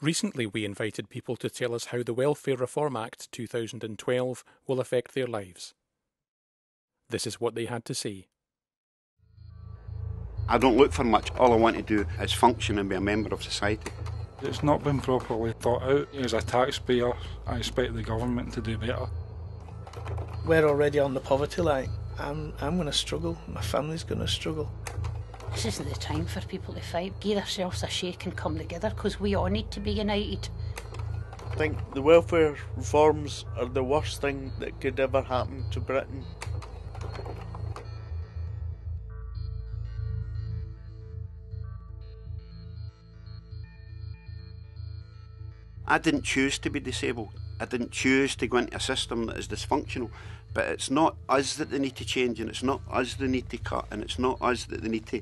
Recently we invited people to tell us how the Welfare Reform Act 2012 will affect their lives. This is what they had to say. I don't look for much. All I want to do is function and be a member of society. It's not been properly thought out. As a taxpayer, I expect the government to do better. We're already on the poverty line. I'm going to struggle. My family's going to struggle. This isn't the time for people to fight. Give ourselves a shake and come together, because we all need to be united. I think the welfare reforms are the worst thing that could ever happen to Britain. I didn't choose to be disabled. I didn't choose to go into a system that is dysfunctional. But it's not us that they need to change, and it's not us they need to cut, and it's not us that they need to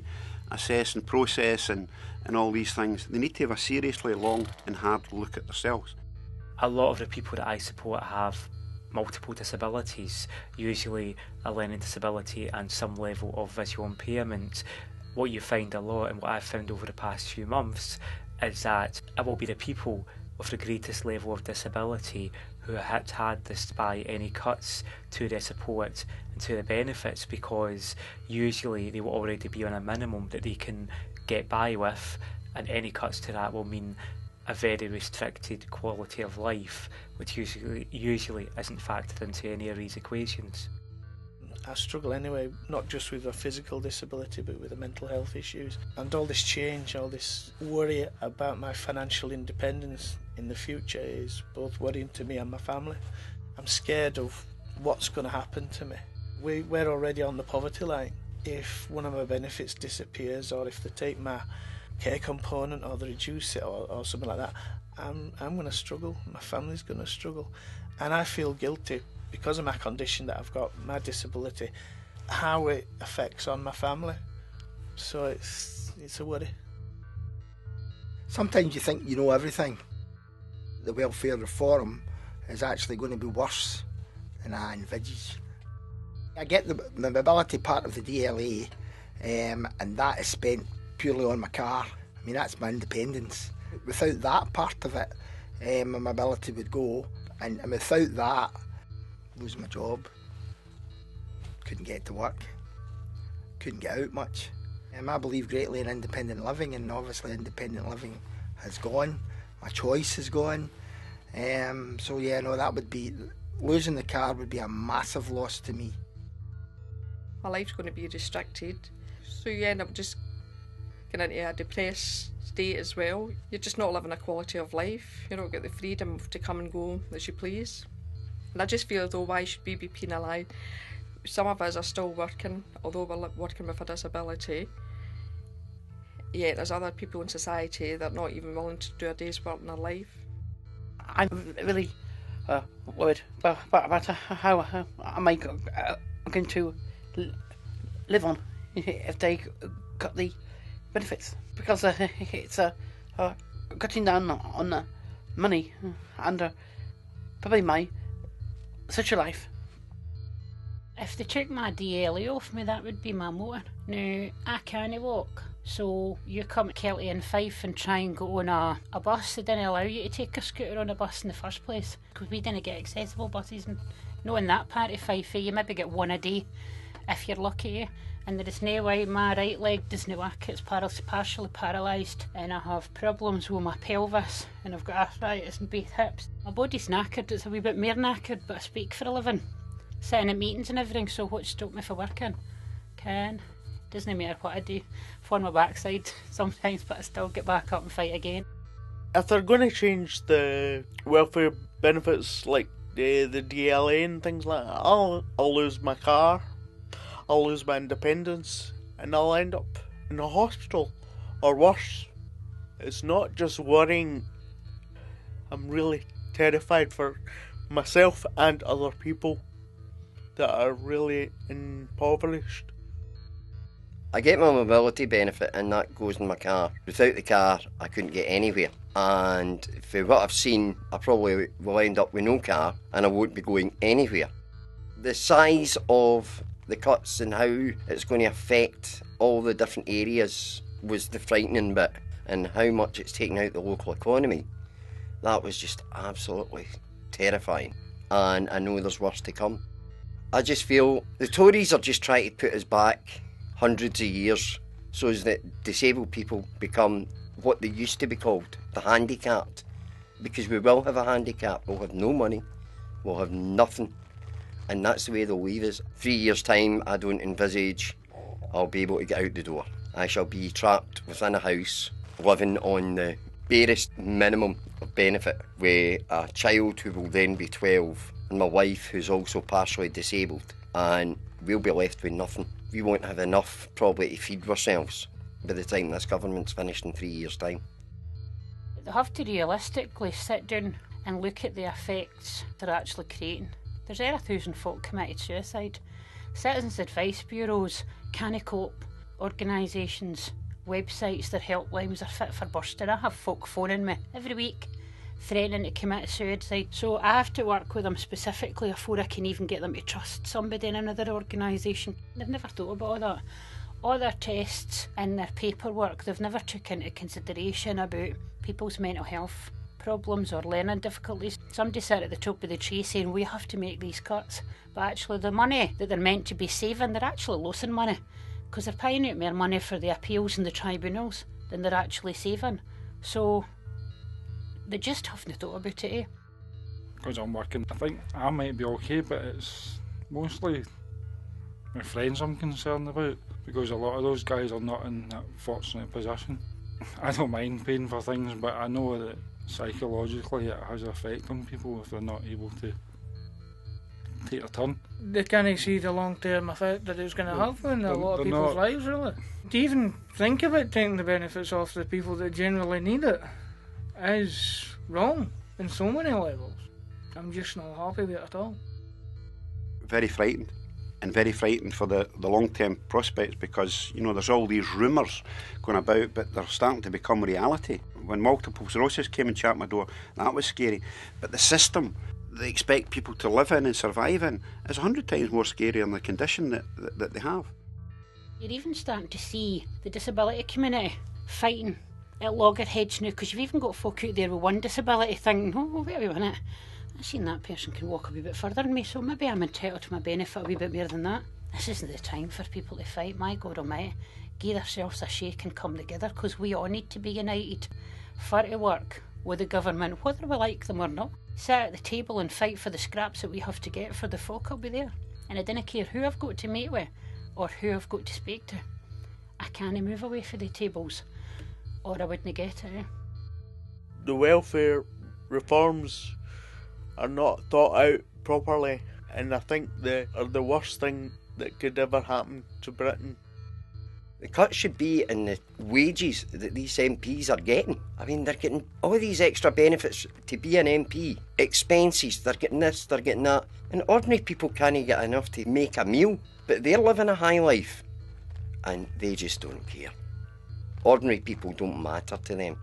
assess and process and all these things. They need to have a seriously long and hard look at themselves. A lot of the people that I support have multiple disabilities, usually a learning disability and some level of visual impairment. What you find a lot, and what I've found over the past few months, is that it will be the people with the greatest level of disability who had despite any cuts to their support and to the benefits, because usually they will already be on a minimum that they can get by with, and any cuts to that will mean a very restricted quality of life, which usually isn't factored into any of these equations. I struggle anyway, not just with a physical disability but with the mental health issues. And all this change, all this worry about my financial independence in the future is both worrying to me and my family. I'm scared of what's going to happen to me. We're already on the poverty line. If one of my benefits disappears, or if they take my care component or they reduce it or something like that, I'm going to struggle, my family's going to struggle. And I feel guilty because of my condition that I've got, my disability, how it affects on my family. So it's a worry. Sometimes you think you know everything. The welfare reform is actually going to be worse than I envisage. I get the mobility part of the DLA, and that is spent purely on my car. I mean, that's my independence. Without that part of it, my mobility would go, and without that, lose my job, couldn't get to work, couldn't get out much. I believe greatly in independent living, and obviously independent living has gone, my choice has gone. So yeah, no, that would be, losing the car would be a massive loss to me. My life's going to be restricted, so you end up just getting into a depressed state as well. You're just not living a quality of life. You don't get the freedom to come and go as you please. And I just feel as though, why should we be penalised? Some of us are still working, although we're working with a disability. Yet there's other people in society that are not even willing to do a day's work in their life. I'm really worried about how am I going to live on if they cut the benefits, because it's cutting down on money and probably my social life. If they took my DLA off me, that would be my motor. Now, I can't walk, so you come to Kelty and Fife and try and go on a bus. They didn't allow you to take a scooter on a bus in the first place, because we didn't get accessible buses. And knowing that part of Fife, you maybe get one a day if you're lucky. And there is no way my right leg doesn't work, it's partially paralysed, and I have problems with my pelvis, and I've got arthritis in both hips. My body's knackered, it's a wee bit more knackered, but I speak for a living, sitting in meetings and everything, so what stopped me from working? Doesn't matter what I do, for my backside sometimes, but I still get back up and fight again. If they're going to change the welfare benefits like the DLA and things like that, I'll lose my car, I'll lose my independence, and I'll end up in a hospital, or worse. It's not just worrying, I'm really terrified for myself and other people that are really impoverished. I get my mobility benefit, and that goes in my car. Without the car, I couldn't get anywhere. And for what I've seen, I probably will end up with no car, and I won't be going anywhere. The size of the cuts and how it's going to affect all the different areas was the frightening bit, and how much it's taken out the local economy. That was just absolutely terrifying, and I know there's worse to come. I just feel the Tories are just trying to put us back hundreds of years so as that disabled people become what they used to be called, the handicapped. Because we will have a handicap, we'll have no money, we'll have nothing, and that's the way they'll leave us. 3 years' time, I don't envisage I'll be able to get out the door. I shall be trapped within a house, living on the barest minimum of benefit, with a child who will then be 12, and my wife who's also partially disabled, and we'll be left with nothing. We won't have enough probably to feed ourselves by the time this government's finished in 3 years' time. They have to realistically sit down and look at the effects they're actually creating. There's 1,000 folk committed suicide. Citizens advice bureaus, can't cope, organisations, websites, their helplines are fit for bursting. I have folk phoning me every week threatening to commit suicide, so I have to work with them specifically before I can even get them to trust somebody in another organisation. They've never thought about all that. All their tests and their paperwork, they've never took into consideration about people's mental health problems or learning difficulties. Somebody sat at the top of the tree saying we have to make these cuts, but actually the money that they're meant to be saving, they're actually losing money because they're paying out more money for the appeals and the tribunals than they're actually saving. So they just haven't thought about it, eh? Because I'm working, I think I might be okay, but it's mostly my friends I'm concerned about, because a lot of those guys are not in that fortunate position. I don't mind paying for things, but I know that psychologically it has an effect on people if they're not able to take a turn. They can't see the long-term effect that it's going to have on a lot of people's lives, really. To even think about taking the benefits off the people that generally need it is wrong in so many levels. I'm just not happy with it at all. Very frightened. And very frightened for the long-term prospects, because, you know, there's all these rumours going about, but they're starting to become reality. When multiple sclerosis came and chapped my door, that was scary. But the system they expect people to live in and survive in is 100 times more scary than the condition that they have. You're even starting to see the disability community fighting at loggerheads now, because you've even got folk out there with one disability thinking, oh, wait a minute, I've seen that person can walk a wee bit further than me, so maybe I'm entitled to my benefit a wee bit more than that. This isn't the time for people to fight, my God almighty. Give ourselves a shake and come together, because we all need to be united for to work with the government, whether we like them or not. Sit at the table and fight for the scraps that we have to get for the folk I'll be there. And I don't care who I've got to meet with or who I've got to speak to. I can't move away from the tables or I wouldn't get it. The welfare reforms are not thought out properly, and I think they are the worst thing that could ever happen to Britain. The cut should be in the wages that these MPs are getting. I mean, they're getting all these extra benefits to be an MP. Expenses, they're getting this, they're getting that. And ordinary people can't get enough to make a meal. But they're living a high life. And they just don't care. Ordinary people don't matter to them.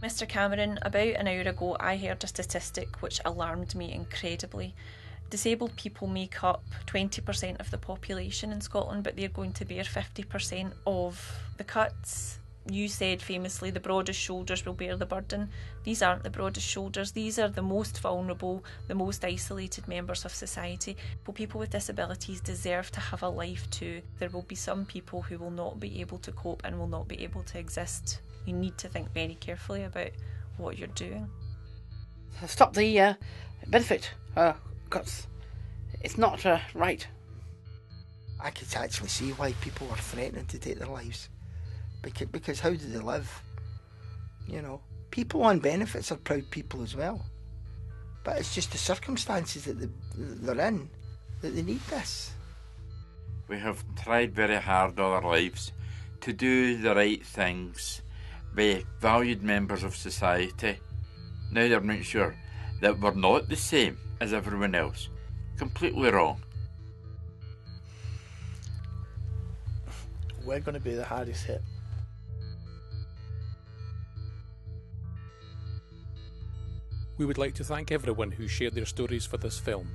Mr Cameron, about an hour ago I heard a statistic which alarmed me incredibly. Disabled people make up 20% of the population in Scotland, but they're going to bear 50% of the cuts. You said famously the broadest shoulders will bear the burden. These aren't the broadest shoulders. These are the most vulnerable, the most isolated members of society. People with disabilities deserve to have a life too. There will be some people who will not be able to cope and will not be able to exist. You need to think very carefully about what you're doing. Stop the benefit cuts. It's not right. I could actually see why people are threatening to take their lives. Because how do they live? You know, people on benefits are proud people as well. But it's just the circumstances that they're in that they need this. We have tried very hard all our lives to do the right things, be valued members of society. Now they're not sure that we're not the same as everyone else. Completely wrong. We're going to be the hardest hit. We would like to thank everyone who shared their stories for this film.